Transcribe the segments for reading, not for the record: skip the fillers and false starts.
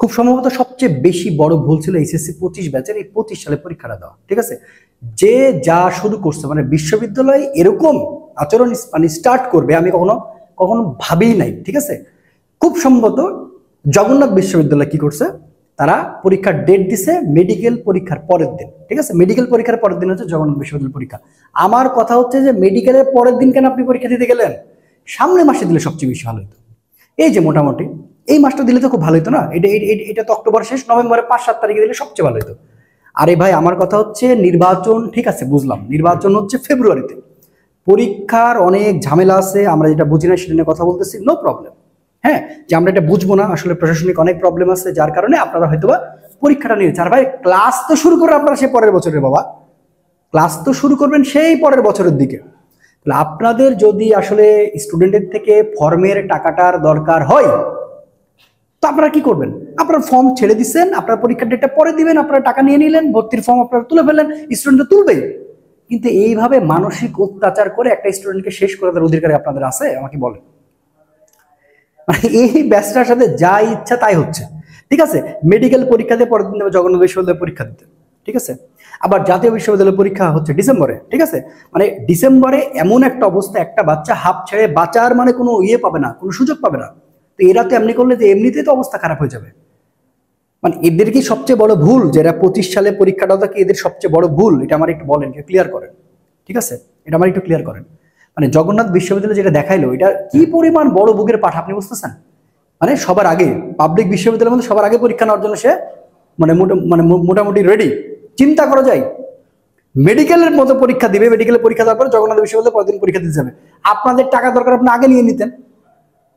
খুব সম্ভবত সবচেয়ে বেশি বড় ভুল ছিল এইচএসসি 25 ব্যাচের এই 25 সালে পরীক্ষাটা দেওয়া। ঠিক আছে, যে যা শুরু করছে মানে বিশ্ববিদ্যালয় এরকম আচরণ মানে স্টার্ট করবে আমি কখনো কখনো ভাবিই নাই। ঠিক আছে, খুব সম্ভবত জগন্নাথ বিশ্ববিদ্যালয় কি করছে, তারা পরীক্ষার ডেট দিছে মেডিকেল পরীক্ষার পরের দিন। ঠিক আছে, মেডিকেল পরীক্ষার পরের দিন হচ্ছে জগন্নাথ বিশ্ববিদ্যালয় পরীক্ষা। আমার কথা হচ্ছে যে মেডিকেলের পরের দিন কেন আপনি পরীক্ষা দিতে গেলেন? সামনে মাসে দিলে সবচেয়ে বেশি ভালো হতো। এই যে মোটামুটি এই মাসটা দিলে তো খুব ভালো হতো না? এটা তো অক্টোবর শেষ, নভেম্বরের 5-7 তারিখে দিলে সবচেয়ে ভালো হতো। আরে ভাই আমার কথা হচ্ছে নির্বাচন, ঠিক আছে বুঝলাম নির্বাচন হচ্ছে ফেব্রুয়ারিতে, পরীক্ষার অনেক ঝামেলা আছে, আমরা যেটা বুঝি না সেটা নিয়ে কথা বলতেছি, নো প্রবলেম। হ্যাঁ, যে আমরা এটা বুঝবো না, আসলে প্রশাসনিক অনেক প্রবলেম আছে যার কারণে আপনারা হয়তোবা পরীক্ষাটা নিয়েছে। আর ভাই ক্লাস তো শুরু করে আপনারা সে পরের বছরের বাবা, ক্লাস তো শুরু করবেন সেই পরের বছরের দিকে। তাহলে আপনাদের যদি আসলে স্টুডেন্টের থেকে ফর্মের টাকাটার দরকার হয় তো আপনারা কি করবেন? আপনারা ফর্ম ছেড়ে দিচ্ছেন, আপনার পরীক্ষার ডেটটা পরে দিবেন, আপনারা টাকা নিয়ে নিলেন, ভর্তির ফর্ম আপনারা তুলে ফেললেন, স্টুডেন্ট তো তুলবেই। কিন্তু এইভাবে মানসিক অত্যাচার করে একটা স্টুডেন্টকে শেষ করে দেওয়ার অধিকার আপনাদের আছে? আমাকে বলেন। মানে এই ব্যাচটার সাথে যা ইচ্ছা তাই হচ্ছে। ঠিক আছে, মেডিকেল পরীক্ষাতে পরের দিন জগন্নাথ বিশ্ববিদ্যালয় পরীক্ষা দিতে। ঠিক আছে, আবার জাতীয় বিশ্ববিদ্যালয় পরীক্ষা হচ্ছে ডিসেম্বরে। ঠিক আছে, মানে ডিসেম্বরে এমন একটা অবস্থা, একটা বাচ্চা হাফ ছেড়ে বাঁচার মানে কোনো ইয়ে পাবে না, কোনো সুযোগ পাবে না। তো এরা তো এমনি করলে যে এমনিতেই তো অবস্থা খারাপ হয়ে যাবে। মানে এদের কি সবচেয়ে বড় ভুল যারা 25 সালে পরীক্ষাটা কি এদের সবচেয়ে বড় ভুল? এটা আমার একটু বলেন, ক্লিয়ার করেন। ঠিক আছে, এটা আমার একটু ক্লিয়ার করেন। মানে জগন্নাথ বিশ্ববিদ্যালয় যেটা দেখাইলো এটা কি পরিমাণ বড় বুকের পাঠ আপনি বুঝতেছেন? মানে সবার আগে পাবলিক বিশ্ববিদ্যালয়ের মধ্যে সবার আগে পরীক্ষা নেওয়ার জন্য সে মানে মোটামুটি রেডি। চিন্তা করা যায়, মেডিকেলের মতো পরীক্ষা দিবে, মেডিকেলের পরীক্ষা দেওয়ার পর জগন্নাথ বিশ্ববিদ্যালয় পরের দিন পরীক্ষা দিতে যাবে। আপনাদের টাকা দরকার, আপনি আগে নিয়ে নিতেন।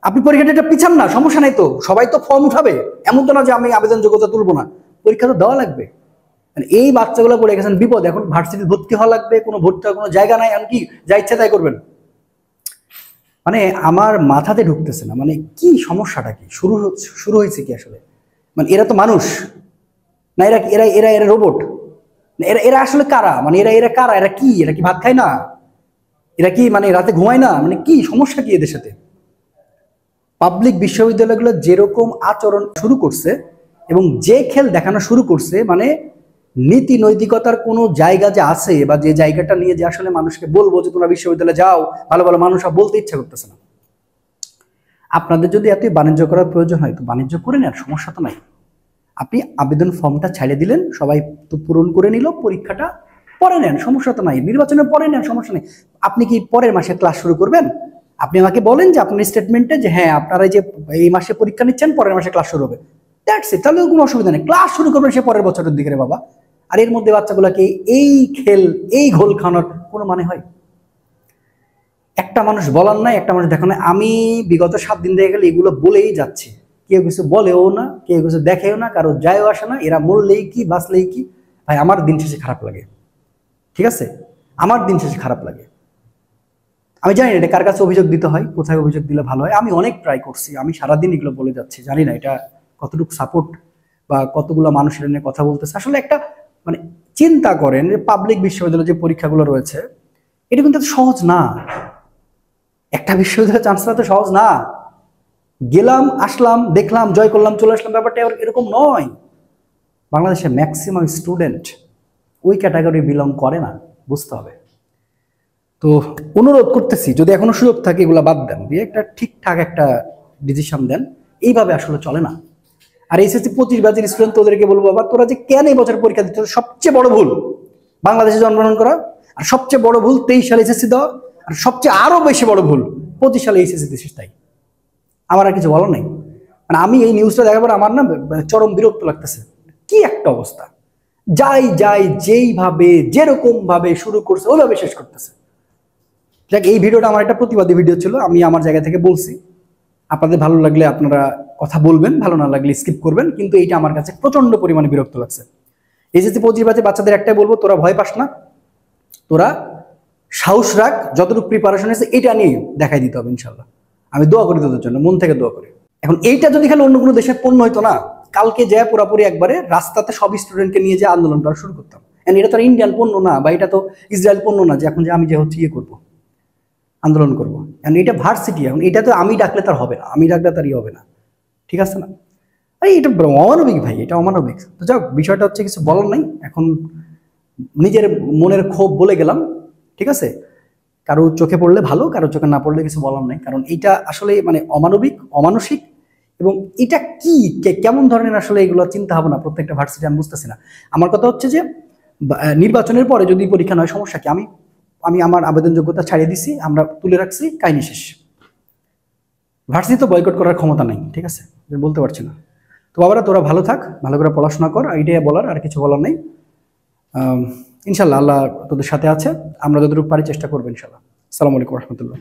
আপনি পরীক্ষাটা পিছান না, সমস্যা নাই তো, সবাই তো ফর্ম উঠাবে, এমন তো না যে আমি আবেদন যোগ্যতা তুলবো না, পরীক্ষা তো দেওয়া লাগবে। মানে এই বাচ্চাগুলো পড়ে গেছেন বিপদ, এখন ভার্সিটি ভর্তি হওয়া লাগবে, কোনো ভর্তি হওয়ার কোনো জায়গা নাই, এমনকি যা ইচ্ছা তাই করবেন। মানে আমার মাথাতে ঢুকতেছে না, মানে কি সমস্যাটা কি, শুরু হয়েছে কি আসলে? মানে এরা তো মানুষ না, এরা এরা এরা এরা রোবট? এরা এরা আসলে কারা? মানে এরা এরা কারা? এরা কি, এরা কি ভাত খায় না? এরা কি মানে রাতে ঘুমায় না? মানে কি সমস্যা কি এদের সাথে? পাবলিক বিশ্ববিদ্যালয়গুলো যেরকম আচরণ শুরু করছে এবং যে খেল দেখানো শুরু করছে, মানে নীতি নৈতিকতার কোনো জায়গা যে আছে বা যে জায়গাটা নিয়ে যে আসলে মানুষকে বলবো যে তোমরা বিশ্ববিদ্যালয়ে যাও, ভালো ভালো মানুষ বলতে ইচ্ছা করতেছে না। আপনাদের যদি এত বাণিজ্য করার প্রয়োজন হয় তো বাণিজ্য করে নেন, সমস্যা তো নাই। আপনি আবেদন ফর্মটা ছাড়িয়ে দিলেন, সবাই তো পূরণ করে নিল, পরীক্ষাটা পরে নেন, সমস্যা তো নাই। নির্বাচনের পরে নেন, সমস্যা নেই। আপনি কি পরের মাসে ক্লাস শুরু করবেন? আপনি আমাকে বলেন যে আপনার স্টেটমেন্টে যে হ্যাঁ আপনারা যে এই মাসে পরীক্ষা নিচ্ছেন, পরের মাসে ক্লাস শুরু হবে, দ্যাটস ইট। তাহলে কোনো অসুবিধা নেই, ক্লাস শুরু করবেন সে পরের বছরের দিকে রে বাবা। আর এর মধ্যে বাচ্চাগুলোকে এই খেল এই ঘোল খাওয়ানোর কোনো মানে হয়? একটা মানুষ বলার নাই, একটা মানুষ দেখো না। আমি বিগত 7 দিন দেখে গেলে এগুলো বলেই যাচ্ছি, কেউ কিছু বলেও না, কেউ কিছু দেখেও না, কারো যায়ও আসে না, এরা মরলেই কি বাঁচলেই কি। ভাই আমার দিন শেষে খারাপ লাগে। ঠিক আছে, আমার দিন শেষে খারাপ লাগে। আমি জানি না এটা কার কাছে অভিযোগ দিতে হয়, কোথায় অভিযোগ দিলে ভালো হয়। আমি অনেক ট্রাই করছি, আমি সারাদিন এগুলো বলে যাচ্ছি, জানি না এটা কতটুকু সাপোর্ট বা কতগুলো মানুষের নিয়ে কথা বলতেছে। আসলে একটা মানে চিন্তা করেন, পাবলিক বিশ্ববিদ্যালয়ের যে পরীক্ষাগুলো রয়েছে এটা কিন্তু সহজ না। একটা বিশ্ববিদ্যালয়ে চান্স পাওয়া তো সহজ না। গেলাম আসলাম দেখলাম জয় করলাম চলে আসলাম, ব্যাপারটা এরকম নয়। বাংলাদেশের ম্যাক্সিমাম স্টুডেন্ট ওই ক্যাটাগরি বিলং করে না, বুঝতে হবে। তো অনুরোধ করতেছি যদি এখনো সুযোগ থাকে এগুলো বাদ দেন, দিয়ে একটা ঠিকঠাক একটা ডিসিশন দেন। এইভাবে আসলে চলে না। আর এইচএসসি 25 ব্যাচের স্টুডেন্ট তোদেরকে বলবো বাবা, তোরা যে কেন এই বছর পরীক্ষা দিচ্ছ, সবচেয়ে বড় ভুল বাংলাদেশে জন্মগ্রহণ করা, আর সবচেয়ে বড় ভুল 23 সালে এইচএসসি দেওয়া, আর সবচেয়ে আরো বেশি বড় ভুল 25 সালে এইচএসসি দিচ্ছিস। তাই আমার আর কিছু বলার নাই। মানে আমি এই নিউজটা দেখার পর আমার না চরম বিরক্ত লাগতেছে। কি একটা অবস্থা, যাই যাই যেইভাবে যেরকম ভাবে শুরু করছে ওইভাবে শেষ করতেছে। দেখ এই ভিডিওটা আমার একটা প্রতিবাদী ভিডিও ছিল, আমি আমার জায়গা থেকে বলছি। আপনাদের ভালো লাগলে আপনারা কথা বলবেন, ভালো না লাগলে স্কিপ করবেন, কিন্তু এইটা আমার কাছে প্রচন্ড পরিমাণে বিরক্ত লাগছে। এইচএসসি 25 ব্যাচে বাচ্চাদের একটাই বলবো, তোরা ভয় পাস না, তোরা সাহস রাখ, যতটুকু প্রিপারেশন হয়েছে এটা নিয়ে দেখাই দিতে হবে ইনশাল্লাহ। আমি দোয়া করি তোদের জন্য, মন থেকে দোয়া করি। এখন এইটা যদি খালি অন্য কোনো দেশের পণ্য হইতো না, কালকে যায় পুরোপুরি একবারে রাস্তাতে সব স্টুডেন্টকে নিয়ে যে আন্দোলনটা শুরু করতাম। এটা তো ইন্ডিয়ান পণ্য না, বা এটা তো ইসরায়েল পণ্য না যে এখন যে আমি যে হচ্ছে ইয়ে করবো, আন্দোলন করবো। এটা ভার্সিটি, এখন এটা তো আমি ডাকলে তার হবে না, আমি ডাকলে তার ইয়ে হবে না। ঠিক আছে না? আরে এটা অমানবিক ভাই, এটা অমানবিক। তো যাক, বিষয়টা হচ্ছে কিছু বলার নাই এখন, নিজের মনের ক্ষোভ বলে গেলাম, ঠিক আছে। কারো চোখে পড়লে ভালো, কারো চোখে না পড়লে কিছু বলার নাই, কারণ এটা আসলে মানে অমানবিক, অমানসিক। এবং এটা কি কেমন ধরনের আসলে এগুলো চিন্তা ভাবনা প্রত্যেকটা ভার্সিটি আমি বুঝতেছি না। আমার কথা হচ্ছে যে নির্বাচনের পরে যদি পরীক্ষা নয় সমস্যা কি, আমি আমি আমার আবেদন যোগ্যতা ছাড়িয়ে দিছি, আমরা তুলে রাখছি, কাহিনী শেষ। ভার্সিটি তো বয়কট করার ক্ষমতা নাই, ঠিক আছে, বলতে পারছি না। তো বাবারা তোরা ভালো থাক, ভালো করে পড়াশোনা কর, এইটাই বলার, আর কিছু বলার নেই। ইনশাল্লাহ আল্লাহ তোদের সাথে আছে, আমরা যতটুকু পারি চেষ্টা করবো ইনশাল্লাহ। আসসালামু আলাইকুম রহমতুল্লাহ।